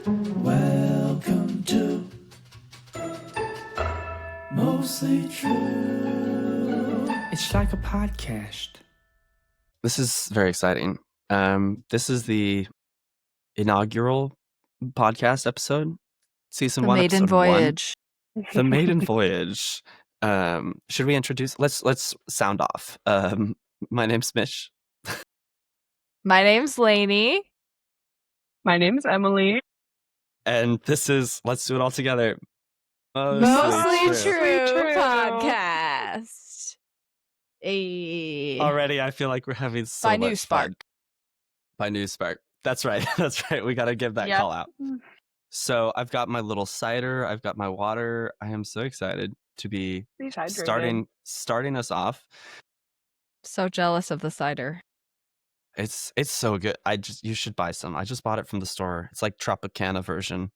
Welcome to Mostly True. It's like a podcast. This is very exciting. This is the inaugural podcast episode, season The one, maiden episode voyage. 1. The maiden voyage. Should we introduce? Let's sound off. My name's Mitch. My name's Laney. My name's Emily. And this is Let's Do It All Together. Mostly True True. podcast. Already, I feel like we're having so By much New Spark. fun. By New Spark. That's right. That's right. We got to give that Yep. call out. So I've got my little cider. I've got my water. I am so excited to be Please hydrate. starting us off. So jealous of the cider. It's so good. You should buy some. I just bought it from the store. It's like Tropicana version.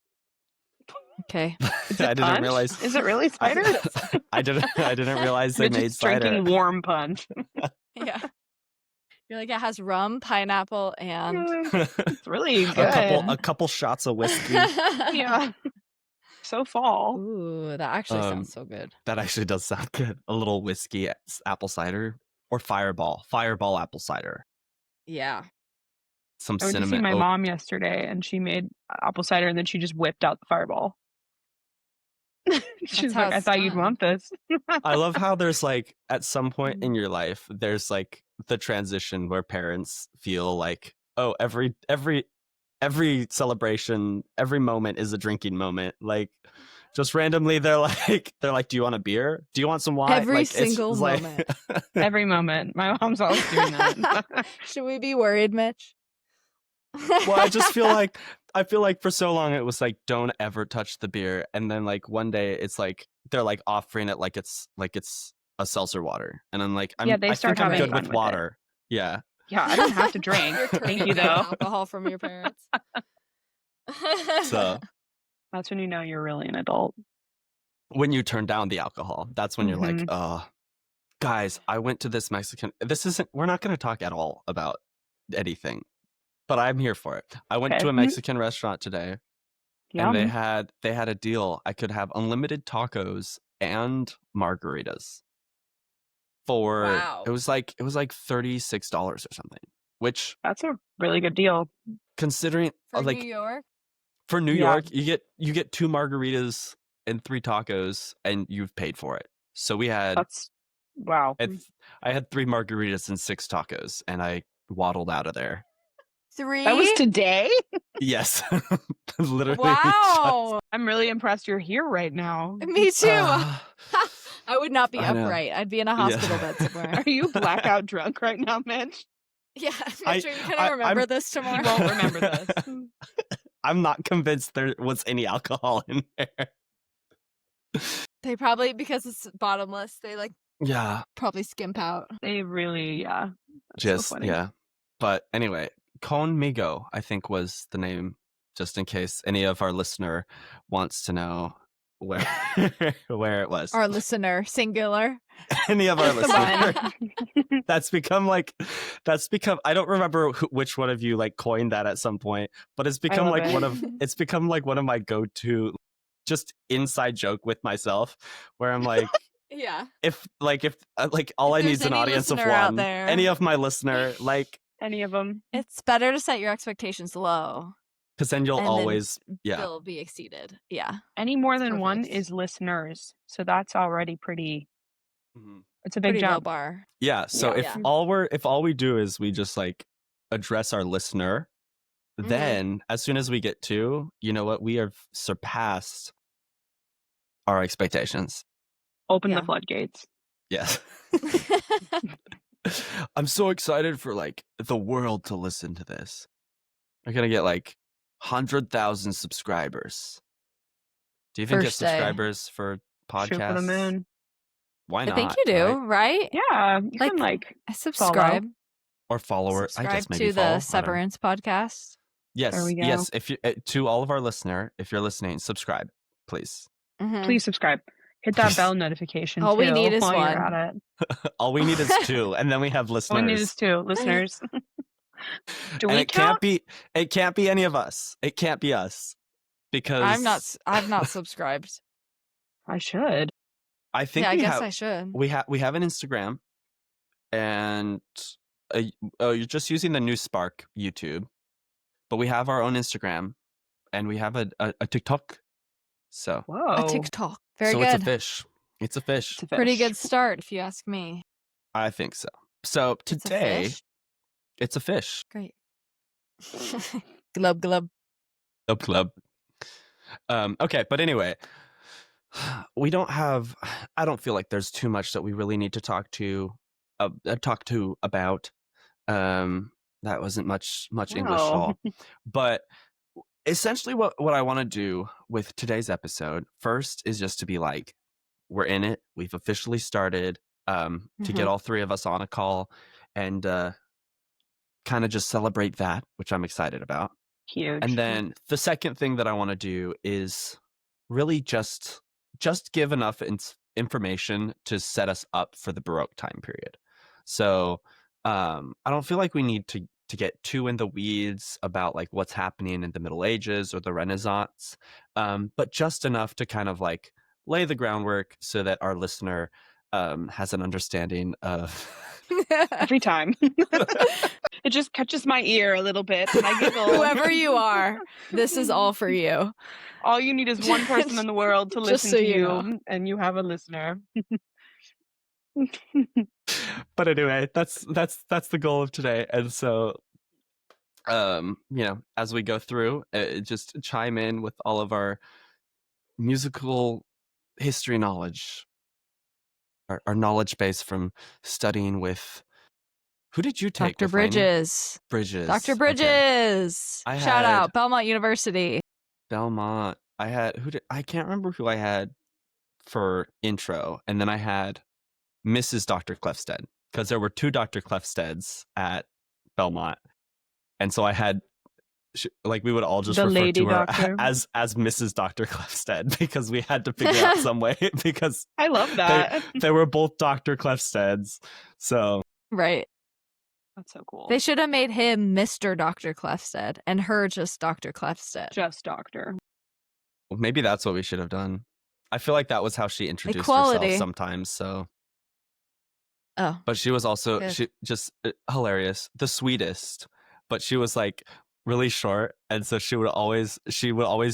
Okay. Is it I didn't punch? realize. Is it really cider? I didn't realize they Mitch made is drinking cider. warm punch. Yeah. You're like, it has rum, pineapple, and It's really good. a couple shots of whiskey. Yeah. So fall. Ooh, that actually sounds so good. That actually does sound good. A little whiskey apple cider or fireball apple cider. Yeah. Some I went to cinnamon. see my mom yesterday, and she made apple cider, and then she just whipped out the fireball. She's how like, "I it's thought you'd done. want this." I love how there's like at some point Mm. in your life there's like the transition where parents feel like, oh, every celebration, every moment is a drinking moment. Like just randomly they're like, do you want a beer? Do you want some wine? Every Like, it's single like- moment. Every moment. My mom's always doing that. Should we be worried, Mitch? Well, I just feel like for so long it was like, don't ever touch the beer, and then like one day it's like they're like offering it like it's a seltzer water, and I'm like, Yeah, they I start think I'm having good fun with with it. water. Yeah. Yeah, I don't have to drink. You're Thank turning you, away though. alcohol from your parents. So That's when you know you're really an adult. when you turn down the alcohol, that's when you're like, Mhm. guys, I went to this Mexican. We're not going to talk at all about anything, but I'm here for it. I went Okay. to a Mexican restaurant today, Yum. and they had a deal. I could have unlimited tacos and margaritas for Wow. it was like $36 or something, which That's a really good deal. considering For like New York? for New Yeah. York, you get 2 margaritas and 3 tacos, and you've paid for it. So we had That's wow. I had 3 margaritas and 6 tacos, and I waddled out of there. 3? That was today? Yes, literally. Wow. I'm really impressed you're here right now. Me too. Ah, I would not be I know. upright. I'd be in a hospital bed somewhere. Are you blackout drunk right now, Mitch? Yeah. I- Mitch, are you I- gonna remember I'm- this You tomorrow? won't remember this. I'm not convinced there was any alcohol in there. They probably, because it's bottomless, they like Yeah, probably skimp out. They really, yeah. That's so just funny. yeah. But anyway, Conmigo, I think was the name, just in case any of our listener wants to know where where it was. Our listener, singular. Any of our Come on. listeners. That's become I don't remember which one of you like coined that at some point, but it's become love like it. one of my go-to just inside joke with myself, where I'm like, Yeah. if all If I need there's is an any audience of listener out one, there. any of my listener, like, Any of them. It's better to set your expectations low. because then you'll And then always They'll be exceeded. Yeah. Any more It's than one perfect. is listeners. So that's already pretty, Mhm. it's a big Pretty low jump. bar. Yeah. So Yeah. if all we do is we just like address our listener, Mhm. then as soon as we get to, you know what, we have surpassed our expectations. Open Yeah. the floodgates. Yes. I'm so excited for like the world to listen to this. We're gonna get like 100,000 subscribers. Do you think First get day. subscribers for podcasts? Shoot for the moon. Why I not? think you do, right? right? Yeah. You Like, can like, I subscribe. Or follower. I Subscribe guess maybe to follow. I the don't know. Severance podcast. Yes, There we go. yes. If you to all of our listener, if you're listening, subscribe, please. Mhm. please subscribe. Hit that Please. bell notification All we too need is while one. you're at it. All we need is 2, and then we have listeners. All we need is 2 listeners. Do and we it count? can't be any of us. It can't be us. because I've not subscribed. I should. I think Yeah, I we guess have I should. we have an Instagram, and you're just using the new Spark YouTube, but we have our own Instagram, and we have a TikTok. So Whoa. A TikTok. Very so good. it's a fish. It's a fish. It's a Pretty fish. good start, if you ask me. I think so. So It's a today fish? it's a fish. Great. Glub glub. Club. Okay, but anyway, we don't have. I don't feel like there's too much that we really need to talk about. That wasn't much English at No. all. But essentially, what I want to do with today's episode first is just to be like, we're in it. We've officially started. To get all three of us on a call and kind of just celebrate that, which I'm excited about. Huge. And then the second thing that I want to do is really just give enough information to set us up for the Baroque time period. So I don't feel like we need to get too in the weeds about like what's happening in the Middle Ages or the Renaissance, but just enough to kind of like lay the groundwork so that our listener has an understanding of Every time. It just catches my ear a little bit and I giggle. Whoever you are, this is all for you. All you need is one person in the world to Just listen so to you you, know. and you have a listener. But anyway, that's the goal of today. And so as we go through, just chime in with all of our musical history knowledge, our knowledge base from studying with. Who did you take? Dr. with Laney? Bridges. Bridges. Dr. Okay. Bridges. I Shout had- out Belmont University. Belmont. I had I can't remember who I had for intro, and then I had Mrs. Dr. Clefstead, because there were two Dr. Clefsteads at Belmont, and so I had we would all just The refer lady to her doctor. as Mrs. Dr. Clefstead because we had to figure out some way because I love that. they were both Dr. Clefsteads. So Right. That's so cool. They should have made him Mr. Dr. Clefstead and her just Dr. Clefstead. Just doctor. maybe that's what we should have done. I feel like that was how she introduced Equality. herself sometimes. So. Oh. But she was also Good. she just hilarious, the sweetest. But she was like really short, and so she would always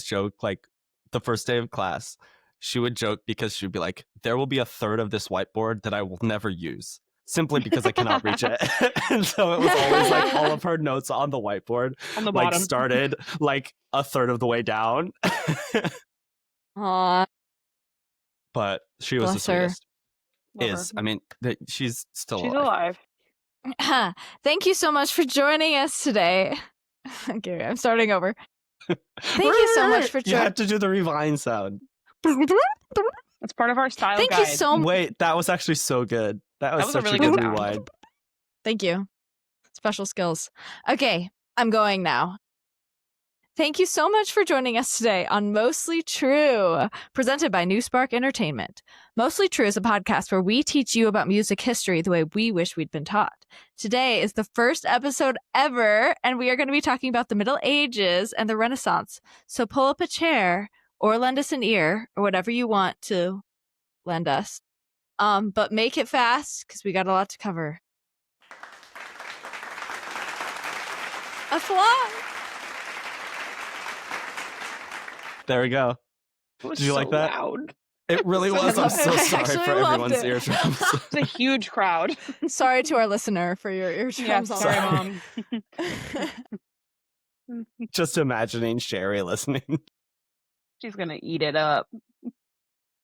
joke like the first day of class. She would joke because she would be like, "There will be a third of this whiteboard that I will never use, simply because I cannot reach it." And so it was always like all of her notes on the whiteboard On the like bottom. started like a third of the way down. Aw. But she was Bless the her. sweetest. Love her. I mean, she's still She's alive. alive. Thank you so much for joining us today. Okay, I'm starting over. Thank you so much for You had to do the rewind sound. That's part of our style Thank guide. you so much. Wait, that was actually so good. That was was a such really a good good sound. rewind. Thank you. Special skills. Okay, I'm going now. Thank you so much for joining us today on Mostly True, presented by New Spark Entertainment. Mostly True is a podcast where we teach you about music history the way we wish we'd been taught. Today is the first episode ever, and we are going to be talking about the Middle Ages and the Renaissance. So pull up a chair or lend us an ear or whatever you want to lend us. But make it fast because we got a lot to cover. Applause. There we go. It was Did you so like that? loud. It really So was. I'm loud. so I sorry actually for loved everyone's it. eardrums. It's a huge crowd. Sorry to our listener for your Yeah, eardrums. on sorry, that. Mom. Just imagining Sherry listening. She's gonna eat it up.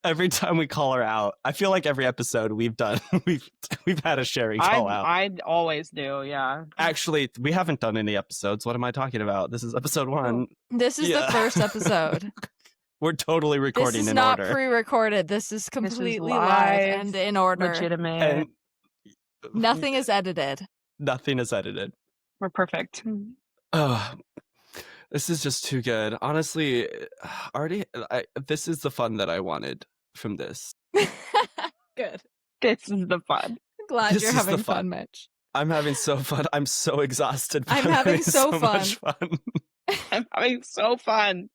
Every time we call her out, I feel like every episode we've done, we've had a Sherry call out. I always do, yeah. Actually, we haven't done any episodes. What am I talking about? This is episode 1. This is Yeah. the first episode. We're totally This recording is in not order. pre-recorded. This is completely live live, and in order. Legitimate. And Nothing is edited. nothing is edited. We're perfect. Oh, this is just too good. Honestly, this is the fun that I wanted from this. Good. This is the fun. Glad This you're is the having fun. fun, Mitch. I'm having so fun. I'm so exhausted. but I'm having so much fun. I'm having so fun.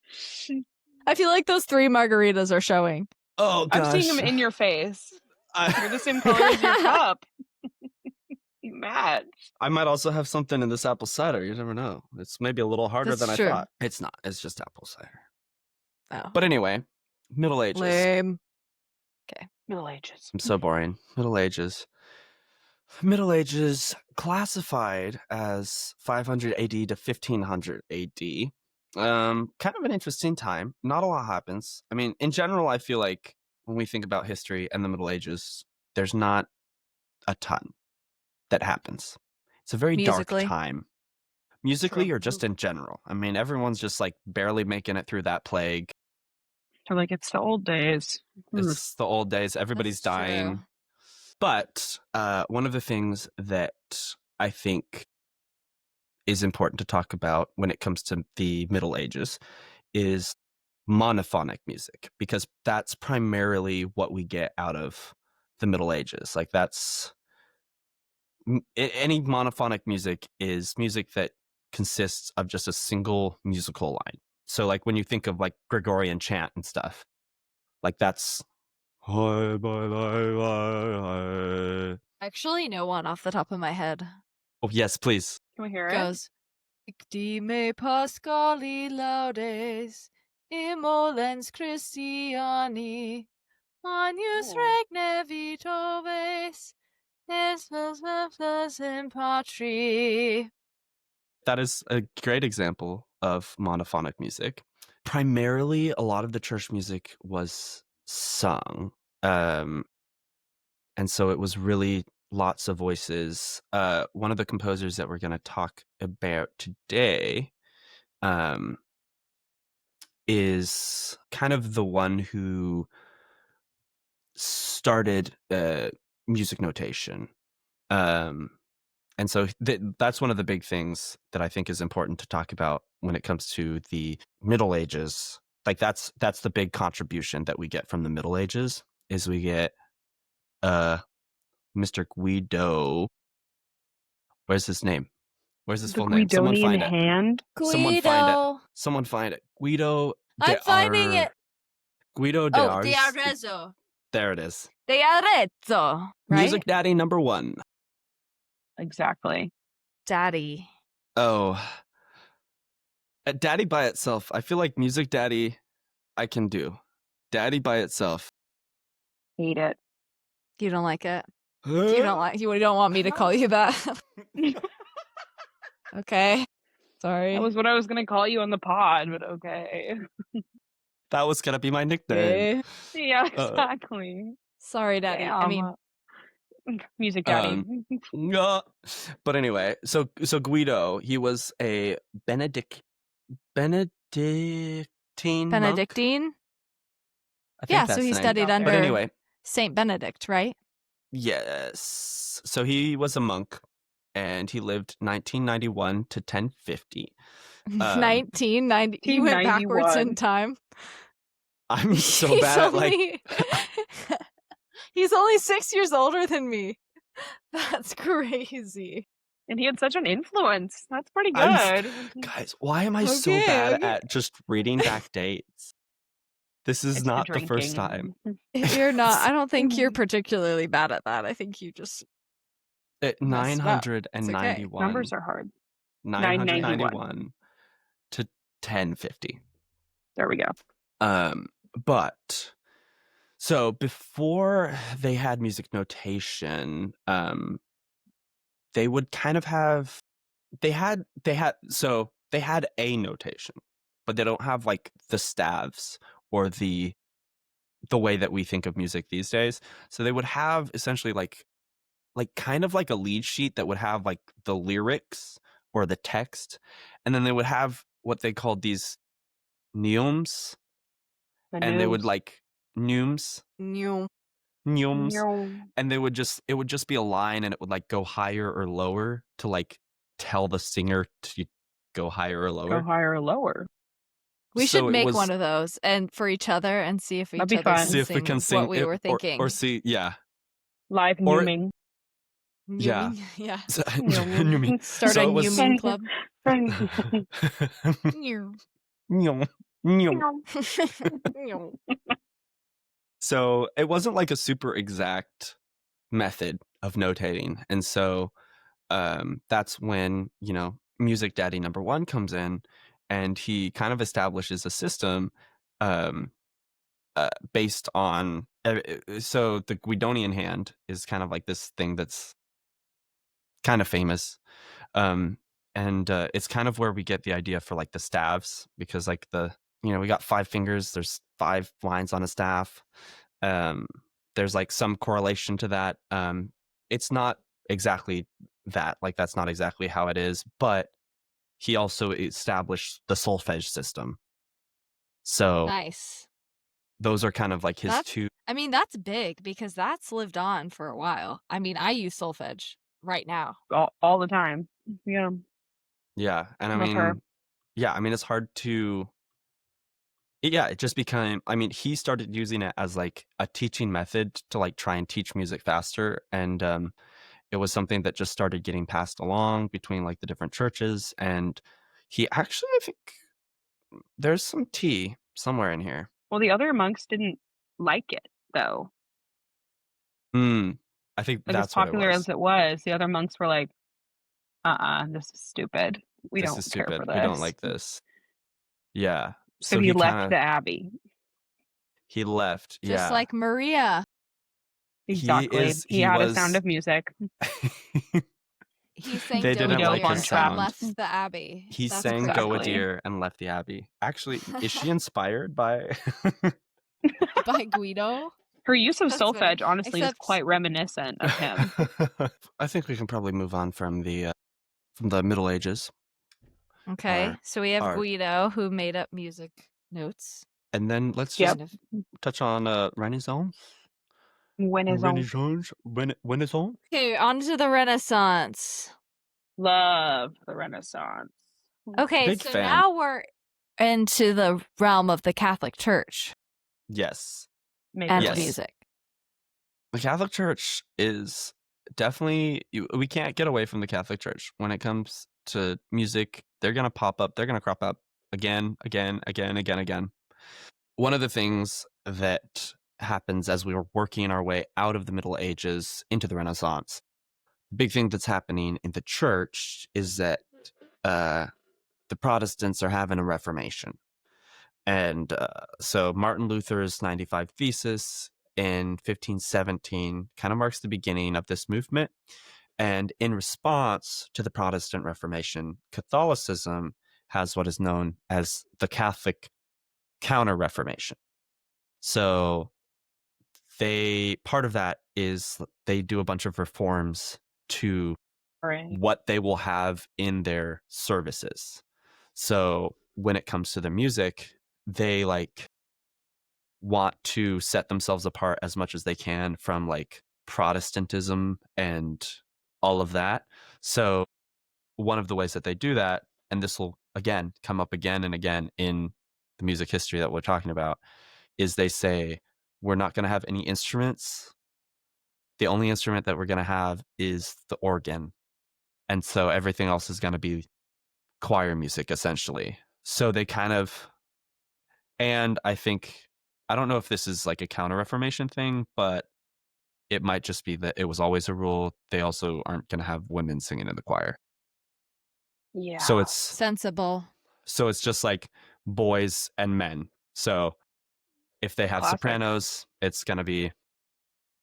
I feel like those 3 margaritas are showing. Oh I'm gosh. seeing them in your face. I, You're the same color as your cup. You mad? I might also have something in this apple cider. You never know. It's maybe a little harder That's than true. I thought. It's not. It's just apple cider. Oh. But anyway, Middle Ages. Lame. Middle Ages. I'm so boring. Middle Ages. Middle Ages classified as 500 AD to 1500 AD. Kind of an interesting time. Not a lot happens. I mean, in general, I feel like when we think about history and the Middle Ages, there's not a ton that happens. It's a very Musically? dark time. Musically True. or just in general. I mean, everyone's just like barely making it through that plague. They're like, it's the old days. It's the old days. Everybody's That's true. dying. But one of the things that I think is important to talk about when it comes to the Middle Ages is monophonic music, because that's primarily what we get out of the Middle Ages. Like any monophonic music is music that consists of just a single musical line. So like when you think of like Gregorian chant and stuff, like that's Actually, no one off the top of my head. oh yes, please. Can we hear it? Goes Dime Pascali laudes immolens Christiani Magnus Ooh. regne vitoves es in patri. That is a great example of monophonic music. Primarily, a lot of the church music was sung. And so it was really lots of voices. One of the composers that we're going to talk about today is kind of the one who started music notation. And so that's one of the big things that I think is important to talk about when it comes to the Middle Ages. Like that's the big contribution that we get from the Middle Ages is we get Mr. Guido. Where's his name? Where's his The full name? Someone Guidonian find it. hand. Someone find it. Someone find it. Guido de I'm finding it. Guido de Oh, de Arezzo. Arezzo. There it is. De Arezzo, right? Music Daddy number 1. Exactly. Daddy. Oh. Daddy by itself. I feel like Music Daddy I can do. Daddy by itself. Hate it. You don't like it? You don't want me to call you that? Okay. Sorry. That was what I was going to call you on the pod, but okay. That was gonna be my nickname. Okay. Yeah, exactly. Sorry, Daddy. I Damn. mean, Music Daddy. But anyway, so Guido, he was a Benedictine monk? Benedictine? I think Yeah, that's so he the name. studied But under But anyway, Saint Benedict, right? yes. So he was a monk, and he lived 1991 to 1050. 1990. He went backwards in 1991. time. I'm so He's bad at like. only- He's only 6 years older than me. That's crazy. And he had such an influence. That's pretty I'm- good. Guys, why am I so Okay, bad okay. at just reading back dates? This is It's not the first drinking. time. You're not. I don't think you're particularly bad at that. I think you just At Messed up. It's 991. Numbers are hard. 991 to 1050. There we go. But so before they had music notation, they would kind of have they had a notation, but they don't have like the staves or the way that we think of music these days. So they would have essentially like kind of like a lead sheet that would have like the lyrics or the text, and then they would have what they called these neumes, and they would like neumes, knew. and it would just be a line, and it would like go higher or lower to like tell the singer to go higher or lower. Go higher or lower. We So should it make was- one of those and for each other and see if each That'd be other fun. can See if we can sing what we it, were thinking. or see, yeah. Live Or- nooming. Yeah. Yeah. So, Start so a it was Newman club. So it wasn't like a super exact method of notating. And so that's when, Music Daddy #1 comes in, and he kind of establishes a system um, based on. So the Guidonian hand is kind of like this thing that's kind of famous. And it's kind of where we get the idea for like the staves, because like we got 5 fingers, there's 5 lines on a staff. Um, there's like some correlation to that. It's not exactly that, like that's not exactly how it is, but he also established the solfege system. So Nice. those are kind of like his That's- two. I mean, that's big because that's lived on for a while. I mean, I use solfege right now. all the time. Yeah. Yeah. And I Love mean, her. it's hard to. Yeah, it just became, he started using it as like a teaching method to like try and teach music faster. And it was something that just started getting passed along between like the different churches. And he actually, I think there's some tea somewhere in here. Well, the other monks didn't like it though. I think Like as that's what it popular was. as it was, the other monks were like, this is stupid. We This don't is care stupid. for this. We don't like this. Yeah. So he left the abbey. He left. Just yeah. like Maria. Exactly. He had a Sound of Music. He sang They didn't Go like Dear his sound. and left the abbey. He That's sang crazy. Go a Dear and left the abbey. Actually, is she inspired by By Guido? Her use of That's funny. solfege, honestly, is Except- quite reminiscent of him. I think we can probably move on from the Middle Ages. Okay, so we have our- Guido who made up music notes. And then let's Yep. just touch on Renaissance. Renaissance. Renaissance. Okay, on to the Renaissance. Love the Renaissance. Okay, Big so fan. now we're into the realm of the Catholic Church Yes. Make and Yes. music. The Catholic Church is definitely, we can't get away from the Catholic Church. When it comes to music, they're going to pop up, they're going to crop up again. One of the things that happens as we were working our way out of the Middle Ages into the Renaissance, the big thing that's happening in the church is that the Protestants are having a Reformation. And so Martin Luther's 95 Thesis in 1517 kind of marks the beginning of this movement. And in response to the Protestant Reformation, Catholicism has what is known as the Catholic Counter-Reformation. So part of that is they do a bunch of reforms to Right. what they will have in their services. So when it comes to the music, they like want to set themselves apart as much as they can from like Protestantism and all of that. So one of the ways that they do that, and this will again come up again and again in the music history that we're talking about, is they say we're not going to have any instruments. The only instrument that we're going to have is the organ. And so everything else is going to be choir music, essentially. So they kind of, and I don't know if this is like a Counter-Reformation thing, but it might just be that it was always a rule. They also aren't going to have women singing in the choir. Yeah. So it's Sensible. just like boys and men. So if they have Classic. sopranos, it's going to be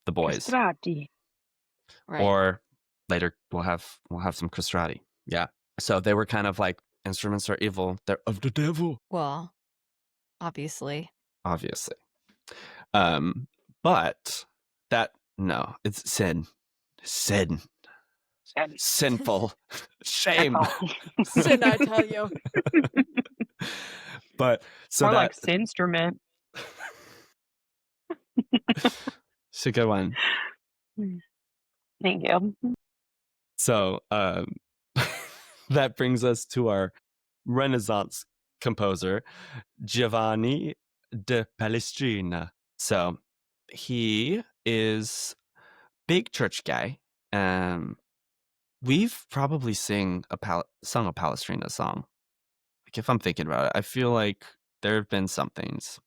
the boys. Castrati. Right. Or later we'll have some castrati. Yeah. So they were kind of like, instruments are evil. They're of the devil. Well, obviously. But no, it's sin. Sinful. Shame. Sin, I tell you. But so More that like instrument. it's a good one. Thank you. So that brings us to our Renaissance composer, Giovanni de Palestrina. So he is big church guy. we've probably sung a Palestrina song. Like if I'm thinking about it, I feel like there have been some things.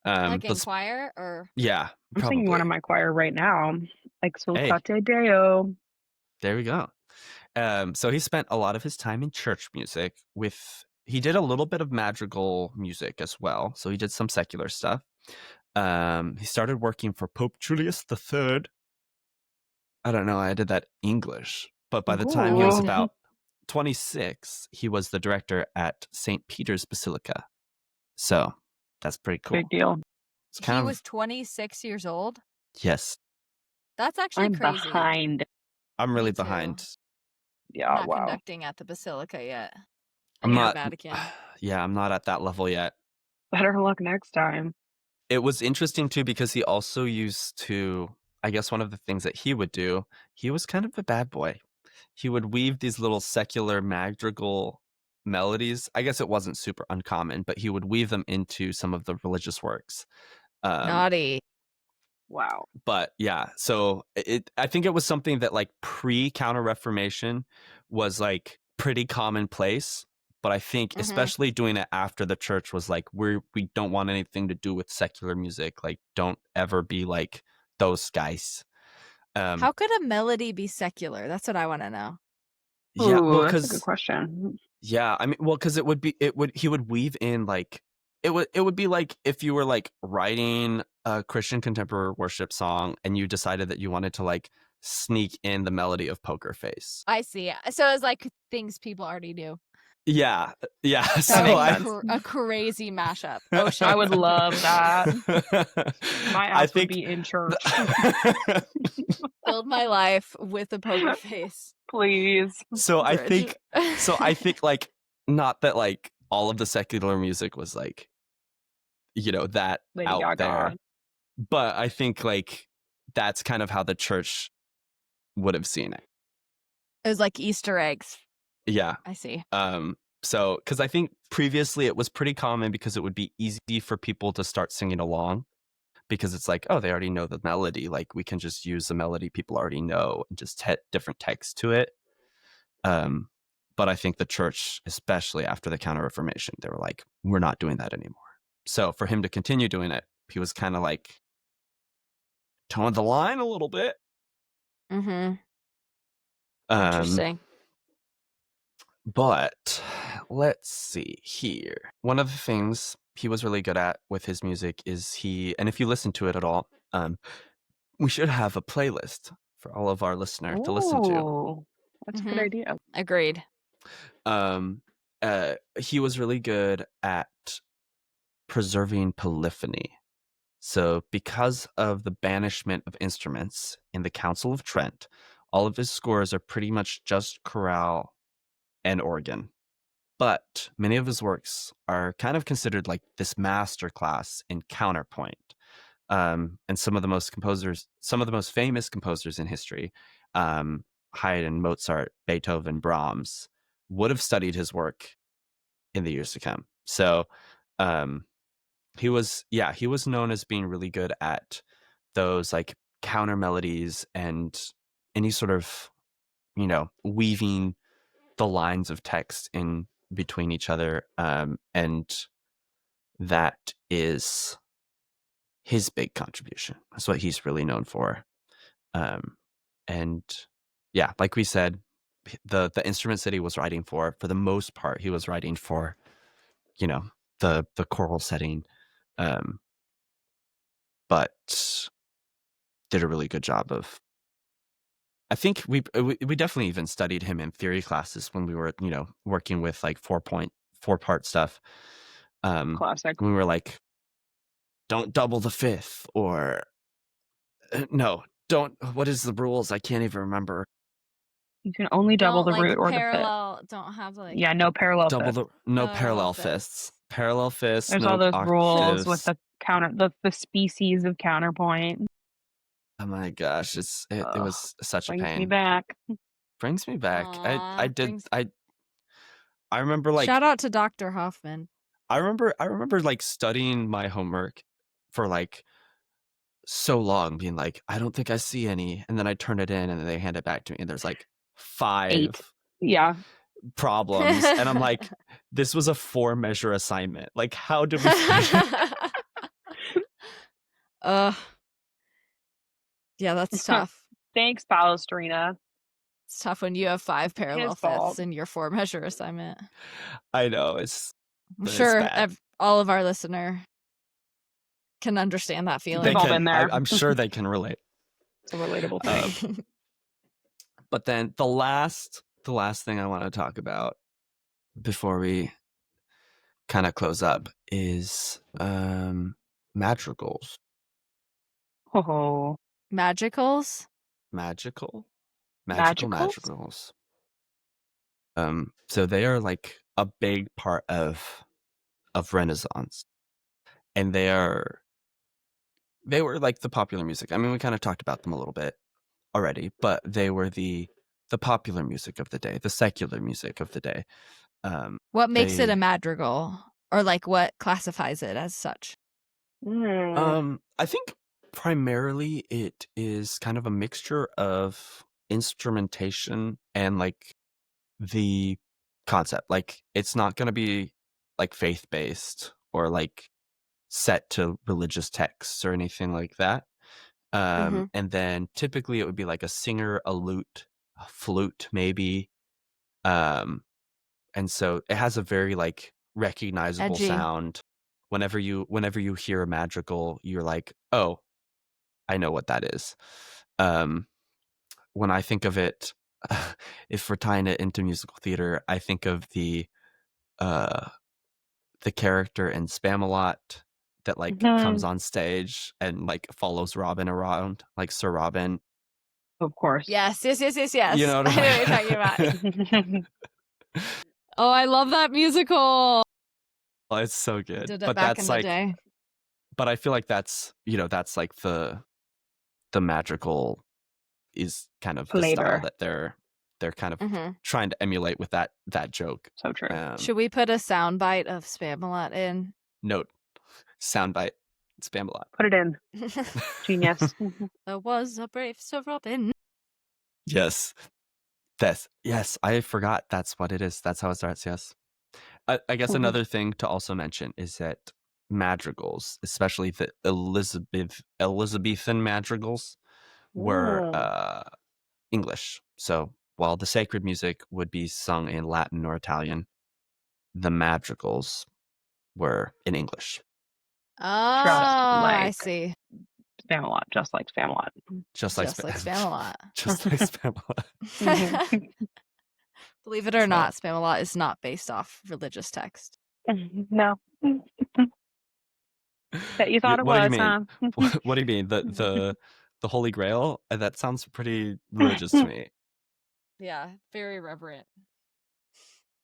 Like in But choir or yeah, I'm singing one probably. of my choir right now. Hey. Exultate Deo. There we go. So he spent a lot of his time in church music he did a little bit of madrigal music as well. So he did some secular stuff. He started working for Pope Julius III. I don't know, I did that English. But by the time he was Ooh. about 26, he was the director at St. Peter's Basilica. So that's pretty cool. Big deal. It's kind he of, was 26 years old. yes, That's actually I'm crazy. behind. I'm really Me too. behind. Yeah, Not wow. conducting at the Basilica yet. I'm In not, Vatican. yeah, I'm not at that level yet. Better luck next time. It was interesting too because he also used to, I guess one of the things that he would do, he was kind of a bad boy. He would weave these little secular madrigal melodies. I guess it wasn't super uncommon, but he would weave them into some of the religious works. Naughty. Wow. But yeah, so I think it was something that like pre-Counter Reformation was like pretty commonplace. But I think especially doing it after the church was like, we don't want anything to do with secular music. Like, don't ever be like those guys. How could a melody be secular? That's what I want to know. Yeah, Ooh, well, that's a good because question. yeah, I mean, well, because he would weave in like it would be like if you were like writing a Christian contemporary worship song and you decided that you wanted to like sneak in the melody of Poker Face. I see. So it was like things people already do. Yeah. So That makes would sense. be a crazy mashup. Oh shit. I would love that. My I ass would be in church. Filled my life with a poker face. Please. I Bridge. think like not that like all of the secular music was like, you know, that Lady out Gaga. there, but I think like that's kind of how the church would have seen it. It was like Easter eggs. Yeah. I see. So because I think previously it was pretty common because it would be easy for people to start singing along because it's like, oh, they already know the melody, like we can just use the melody people already know and just different text to it. But I think the church, especially after the Counter Reformation, they were like, we're not doing that anymore. So for him to continue doing it, he was kind of like towing the line a little bit. Interesting. But let's see here. One of the things he was really good at with his music is and if you listen to it at all, we should have a playlist for all of our listeners to listen to. Ooh, that's a good idea. Agreed. He was really good at preserving polyphony. So because of the banishment of instruments in the Council of Trent, all of his scores are pretty much just chorale and organ. But many of his works are kind of considered like this masterclass in counterpoint. And some of the most famous composers in history, Haydn, Mozart, Beethoven, Brahms, would have studied his work in the years to come. So he was known as being really good at those like counter melodies and any sort of, you know, weaving the lines of text in between each other. And that is his big contribution. That's what he's really known for. And yeah, like we said, the instruments that he was writing for the most part, he was writing for, you know, the choral setting. But did a really good job of, I think we definitely even studied him in theory classes when we were, you know, working with like 4-part stuff. Classic. We were like, don't double the fifth, or no, don't. What is the rules? I can't even remember. You can only double Don't, the root or the parallel. Don't have like. fifth. Yeah, no parallel fifth. Parallel fists. Parallel fists. There's no all those rules octaves. with the species of counterpoint. Oh my gosh, it was such a Brings pain. me back. Brings me back. Aw, I remember like shout out to Dr. Hoffman. I remember like studying my homework for like so long, being like, I don't think I see any, and then I turn it in and then they hand it back to me and there's like 5 Yeah. problems, and I'm like, this was a 4-measure assignment. Like, how did we find Yeah, that's tough. Thanks, Palestrina. It's tough when you have 5 parallel His fault. fifths in your 4-measure assignment. I know it's I'm it's sure bad. all of our listener can understand that feeling. They've all been there. I'm sure they can relate. It's a relatable thing. But then the last thing I want to talk about before we kind of close up is madrigals. Oh, Magicals? Magical Magicals? madrigals. So they are like a big part of Renaissance, and they were like the popular music. I mean, we kind of talked about them a little bit already, but they were the popular music of the day, the secular music of the day. What makes it they- a madrigal? Or like what classifies it as such? I think primarily it is kind of a mixture of instrumentation and like the concept. Like, it's not going to be like faith-based or like set to religious texts or anything like that. Mhm. And then typically it would be like a singer, a lute, a flute, maybe. And so it has a very like recognizable Edgy. sound. Whenever you hear a madrigal, you're like, oh, I know what that is. When I think of it, if we're tying it into musical theater, I think of the character in Spamalot that like comes on stage and like follows Robin around, like Sir Robin. Of course. Yes. You know what I know what you're talking about. Oh, I love that musical. Oh, it's so good. Did it But back that's in the like, day. but I feel like that's like the magical is kind of the style Flavor. that they're kind of Mhm. trying to emulate with that joke. So true. Should we put a soundbite of Spamalot in? Note, soundbite, Spamalot. Put it in. Genius. There was a brave Sir Robin. Yes. Yes, I forgot that's what it is. That's how it starts, yes. I guess another thing to also mention is that madrigals, especially the Elizabethan madrigals, were English. So while the sacred music would be sung in Latin or Italian, the madrigals were in English. Oh, I like- see. Spamalot, just like Spamalot. Just like Just like Spamalot. just like Spamalot. Believe it or not, Spamalot is not based off religious text. No. Bet you thought it What do you was, mean? huh? What do you mean? The Holy Grail? That sounds pretty religious to me. Yeah, very reverent.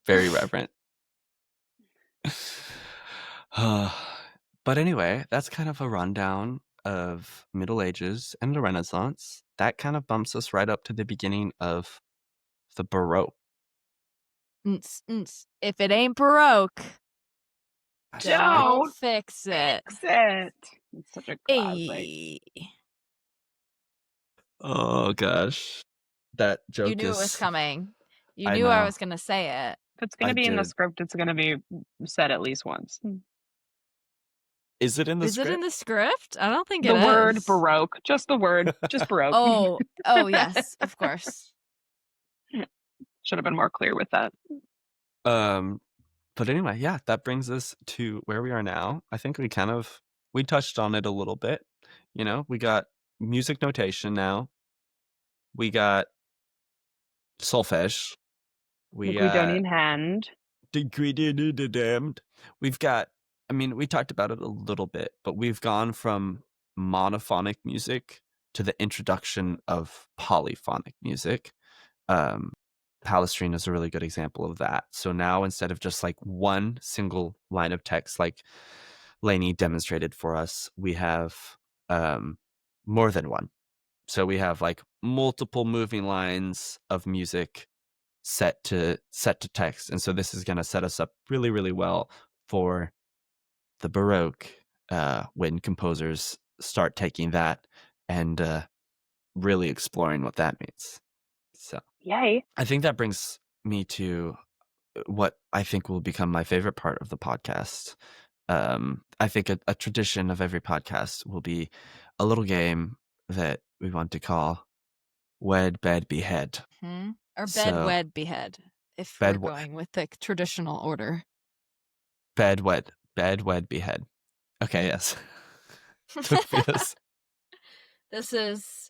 Very reverent. But anyway, that's kind of a rundown of Middle Ages and the Renaissance. That kind of bumps us right up to the beginning of the Baroque. If it ain't Baroque, Don't fix it. fix it. It's such a classic. Ay. Oh gosh, that joke You knew is. it was coming. You I knew I know. was going to say it. If it's going I to be in the did. script, it's going to be said at least once. Is it in the Is script? it in the script? I don't think it The is. word Baroque. Just the word. Just Baroque. Oh, yes, of course. Should have been more clear with that. But anyway, yeah, that brings us to where we are now. I think we touched on it a little bit. You know, we got music notation now. We got solfege. The Guidonian hand. The damned. We've got, I mean, we talked about it a little bit, but we've gone from monophonic music to the introduction of polyphonic music. Palestrina is a really good example of that. So now instead of just like one single line of text, like Laney demonstrated for us, we have more than one. So we have like multiple moving lines of music set to text. And so this is going to set us up really, really well for the Baroque when composers start taking that and really exploring what that means. So Yay. I think that brings me to what I think will become my favorite part of the podcast. I think a tradition of every podcast will be a little game that we want to call Wed Bed Behead. Or Bed So- Wed Behead, if Bed we're going with the traditional order. Bed Wed Behead. Okay, yes. Yes. This is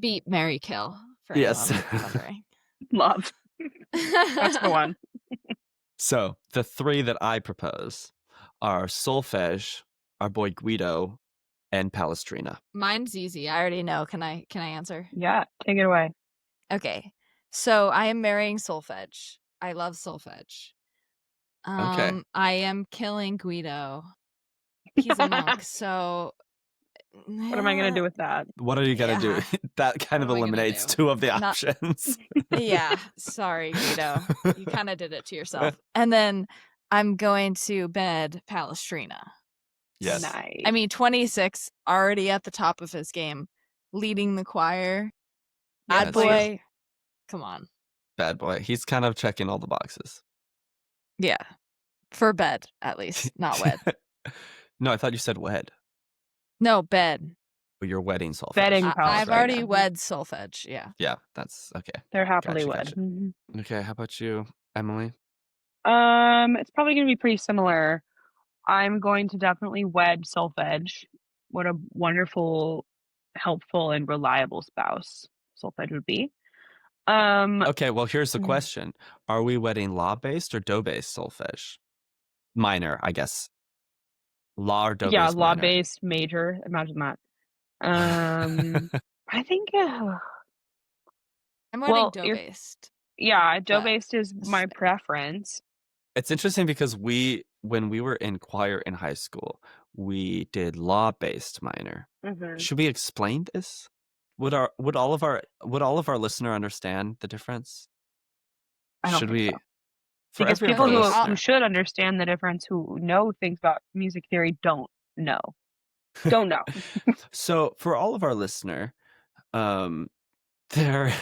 Beat, Marry, Kill, for Yes. anyone wondering. Love. That's the one. So the three that I propose are Solfege, our boy Guido, and Palestrina. Mine's easy. I already know. Can I answer? Yeah, take it away. Okay. So I am marrying Solfege. I love Solfege. Okay. I am killing Guido. He's a monk, so What am I going to do with that? What are you gonna do? Yeah. That kind of What am I gonna eliminates do? 2 of the Not- options. Yeah, sorry, Guido. You kind of did it to yourself. And then I'm going to bed Palestrina. Yes. Nice. I mean, 26, already at the top of his game, leading the choir. Yeah, Bad that's true. boy. Come on. Bad boy. He's kind of checking all the boxes. Yeah. For bed, at least, not wed. No, I thought you said wed. No, bed. But you're wedding Solfege. Bedding I've Palestrina. already wed Solfege. Yeah. Yeah, that's okay. They're happily Gotcha, wed. gotcha. Okay, how about you, Emily? It's probably going to be pretty similar. I'm going to definitely wed Solfege. What a wonderful, helpful, and reliable spouse Solfege would be. Okay, well, here's the Mm. question. Are we wedding law-based or do-based Solfege? Minor, I guess. Law or do-based yeah, minor? law-based major. Imagine that. I think, I'm wedding Well, dough you're- based. yeah, dough-based is my Aesthetic. preference. It's interesting because when we were in choir in high school, we did law-based minor. Mhm. Should we explain this? Would all of our listener understand the difference? I don't Should think we? so. For Because every people other who listener. should understand the difference, who know things about music theory, don't know. Don't know. So for all of our listener, there.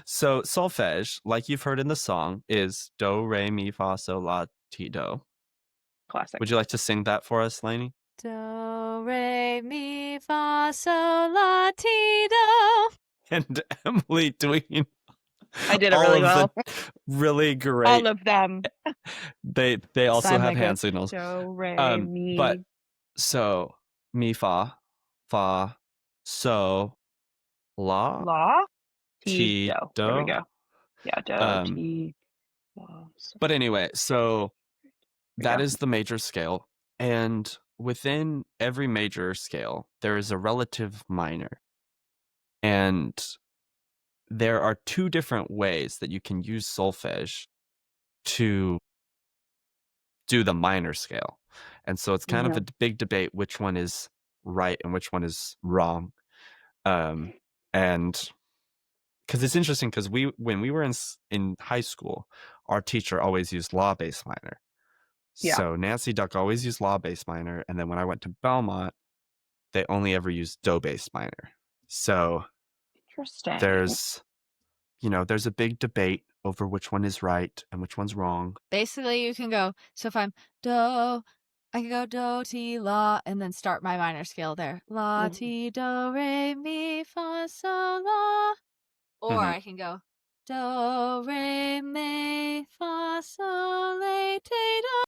So solfege, like you've heard in the song, is do re mi fa sol la ti do. Classic. Would you like to sing that for us, Laney? Do, re, mi, fa, sol, la, ti, do. And Emily doing I did it all really of well. the really great. All of them. They also Sign have language. hand signals. Do, re, mi. But so mi fa so la La. ti Do. There we do. go. Yeah, do, Um, ti, la, so. But anyway, so that Yeah. is the major scale, and within every major scale there is a relative minor, and there are 2 different ways that you can use solfege to do the minor scale. And so it's kind of a big debate which one is right and which one is wrong. And because it's interesting, because when we were in high school, our teacher always used law-based minor. Yeah. So Nancy Duck always used law-based minor, and then when I went to Belmont, they only ever used do-based minor. So Interesting. there's a big debate over which one is right and which one's wrong. Basically, you can go. So if I'm do, I can go do, ti, la, and then start my minor scale there. La, Mhm. ti, do, re, mi, fa, sol, la. Or Mhm. I can go do, re, mi, fa, sol, la, ti, do.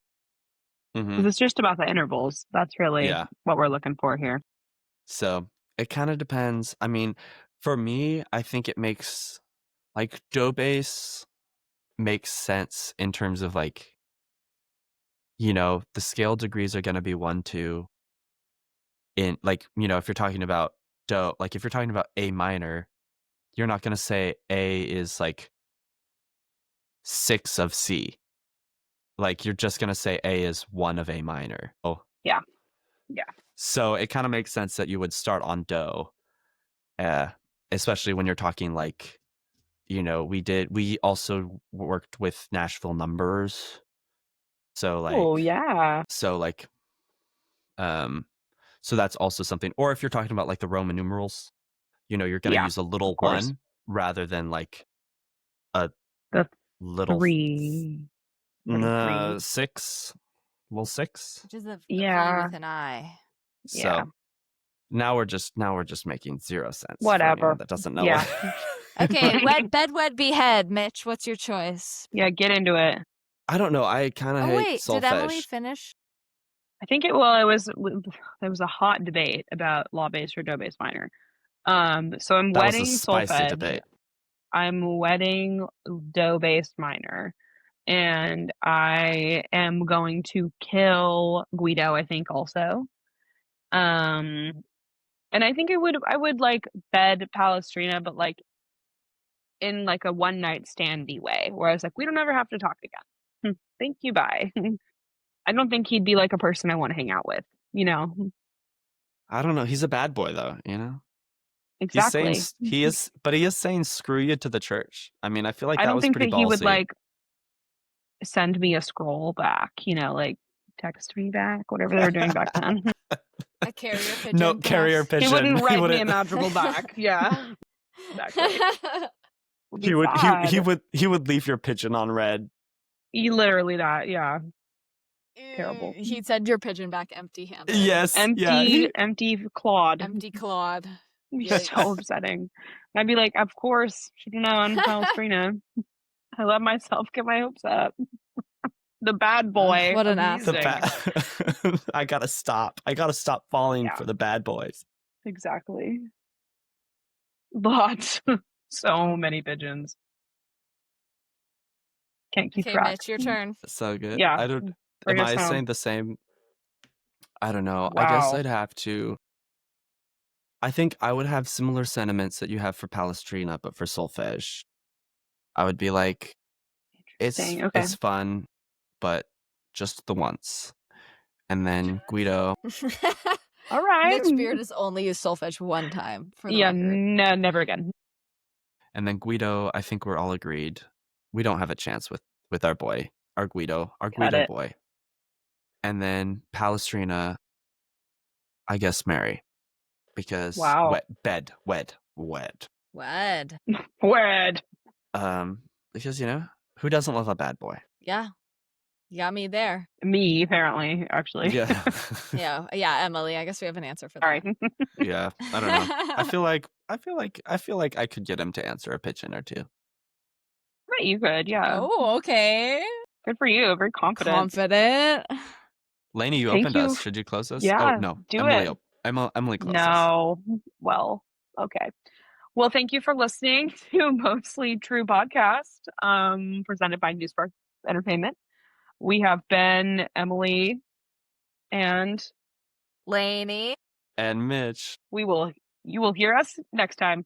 Mhm. 'Cause it's just about the intervals. That's really Yeah. what we're looking for here. So it kind of depends. I mean, for me, I think it makes do bass makes sense in terms of the scale degrees are going to be 1, 2 in if you're talking about do, if you're talking about A minor, you're not going to say A is 6 of C. You're just going to say A is 1 of A minor. Oh. Yeah. Yeah. So it kind of makes sense that you would start on do. Especially when you're talking we also worked with Nashville numbers. So Oh, yeah. so so that's also something. Or if you're talking about the Roman numerals, you're going to Yeah, use a little of course. 1 rather than like a The little 3. Like a 3. 6. Well, 6. Which is the Yeah. V with an I. Yeah. So now we're just making zero sense. For Whatever. anyone that doesn't know. Yeah. Okay, Wed Bed Behead. Mitch, what's your choice? Yeah, get into it. I don't know. I kind of Oh hate wait, solfege. did Emily finish? I think there was a hot debate about law-based or do-based minor. So I'm That was a wedding spicy solfege. debate. I'm wedding do-based minor. And I am going to kill Guido, I think, also. And I think I would like bed Palestrina, but like in like a one night standy way, where I was like, we don't ever have to talk again. Thank you, bye. I don't think he'd be like a person I want to hang out with, you know. I don't know. He's a bad boy, though. You know. Exactly. He's saying but he is saying screw you to the church. I mean, I feel like I that don't was think pretty that ballsy. he would like send me a scroll back, you know, like text me back, whatever they were doing back then. A carrier pigeon. No carrier perhaps? pigeon. He wouldn't write me a wouldn't- Madrigal back. Yeah. Exactly. Would be He would sad. he would leave your pigeon on red. He literally that, yeah. Terrible. He'd send your pigeon back empty-handed. Yes. Empty, Yeah. empty clawed. Empty clawed. It'd be Yikes. so upsetting. I'd be like, of course, should have known Palestrina. I let myself get my hopes up. The bad boy. what an of ass. music. I gotta stop. I gotta stop falling Yeah. for the bad boys. Exactly. But so many pigeons. Can't keep Okay, track. Mitch, your turn. So good. Yeah. I don't. Bring Am us I home. saying the same? I don't know. I guess Wow. I'd have to. I think I would have similar sentiments that you have for Palestrina, but for solfege, I would be like, Interesting. Okay. it's fun, but just the once. And then Guido, All right. Mitch Beard has only used solfege one time. For the Yeah, record. no, never again. and then Guido. I think we're all agreed. We don't have a chance with our boy, our Guido it. boy. And then Palestrina, I guess Mary, because Wow. wed. Wed. Wed. Because who doesn't love a bad boy? Yeah. You got me there. Me, apparently, actually. Yeah. Yeah, Emily. I guess we have an answer for that. All right. Yeah, I don't know. I feel like I could get him to answer a pigeon or two. Right, you could, yeah. Oh, okay. Good for you. Very confident. Confident. Laney, you Thank opened you. us. Should you close us? Yeah, Oh no, do Emily. it. Emily, close us. No. Well, okay. Well, thank you for listening to Mostly True Podcast, presented by Newspark Entertainment. We have been Emily and Laney. And Mitch. you will hear us next time.